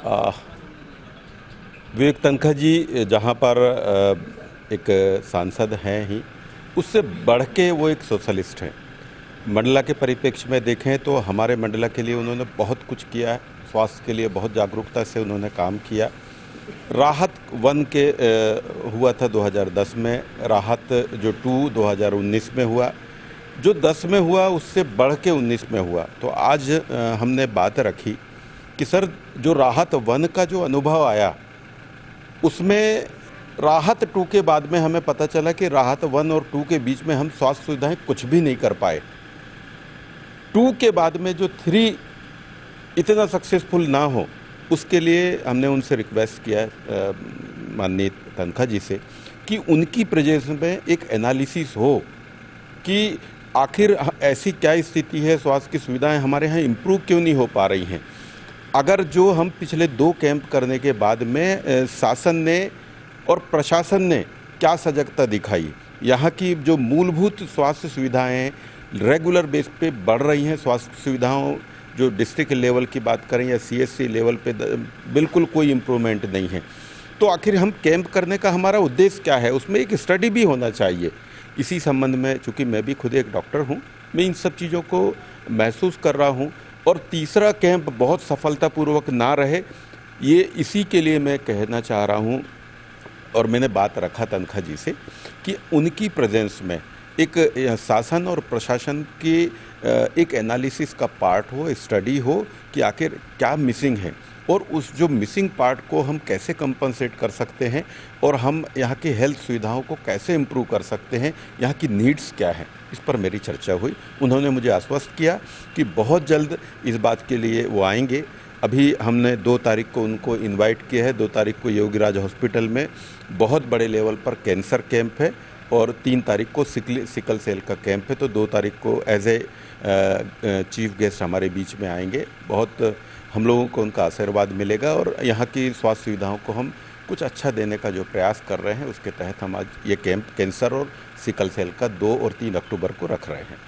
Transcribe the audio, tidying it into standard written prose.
आ, विवेक तनखा जी जहाँ पर एक सांसद हैं ही, उससे बढ़ के वो एक सोशलिस्ट हैं। मंडला के परिप्रेक्ष्य में देखें तो हमारे मंडला के लिए उन्होंने बहुत कुछ किया है। स्वास्थ्य के लिए बहुत जागरूकता से उन्होंने काम किया। राहत वन के हुआ था 2010 में, राहत जो 2019 में हुआ, जो 10 में हुआ उससे बढ़ के 19 में हुआ। तो आज हमने बात रखी कि सर, जो राहत वन का जो अनुभव आया उसमें राहत 2 के बाद में हमें पता चला कि राहत 1 और 2 के बीच में हम स्वास्थ्य सुविधाएं कुछ भी नहीं कर पाए। 2 के बाद में जो 3 इतना सक्सेसफुल ना हो, उसके लिए हमने उनसे रिक्वेस्ट किया माननीय तनखा जी से कि उनकी प्रेजेंस में एक एनालिसिस हो कि आखिर ऐसी क्या स्थिति है, स्वास्थ्य की सुविधाएं हमारे यहाँ इम्प्रूव क्यों नहीं हो पा रही हैं। अगर जो हम पिछले 2 कैंप करने के बाद में शासन ने और प्रशासन ने क्या सजगता दिखाई, यहाँ की जो मूलभूत स्वास्थ्य सुविधाएं रेगुलर बेस पे बढ़ रही हैं। स्वास्थ्य सुविधाओं जो डिस्ट्रिक्ट लेवल की बात करें या CSC लेवल पे बिल्कुल कोई इम्प्रूवमेंट नहीं है। तो आखिर हम कैंप करने का हमारा उद्देश्य क्या है, उसमें एक स्टडी भी होना चाहिए। इसी संबंध में, चूँकि मैं भी खुद एक डॉक्टर हूँ, मैं इन सब चीज़ों को महसूस कर रहा हूँ। और तीसरा कैंप बहुत सफलतापूर्वक ना रहे, ये इसी के लिए मैं कहना चाह रहा हूँ। और मैंने बात रखा तनखा जी से कि उनकी प्रेजेंस में एक शासन और प्रशासन की एक एनालिसिस का पार्ट हो, स्टडी हो कि आखिर क्या मिसिंग है और उस जो मिसिंग पार्ट को हम कैसे कंपनसेट कर सकते हैं और हम यहाँ की हेल्थ सुविधाओं को कैसे इम्प्रूव कर सकते हैं, यहाँ की नीड्स क्या हैं, इस पर मेरी चर्चा हुई। उन्होंने मुझे आश्वस्त किया कि बहुत जल्द इस बात के लिए वो आएंगे। अभी हमने 2 तारीख को उनको इनवाइट किया है। 2 तारीख को योगीराज हॉस्पिटल में बहुत बड़े लेवल पर कैंसर कैंप है और 3 तारीख को सिकल सेल का कैंप है। तो 2 तारीख को एज ए चीफ गेस्ट हमारे बीच में आएंगे। बहुत हम लोगों को उनका आशीर्वाद मिलेगा और यहाँ की स्वास्थ्य सुविधाओं को हम कुछ अच्छा देने का जो प्रयास कर रहे हैं, उसके तहत हम आज ये कैंप कैंसर और सिकल सेल का 2 और 3 अक्टूबर को रख रहे हैं।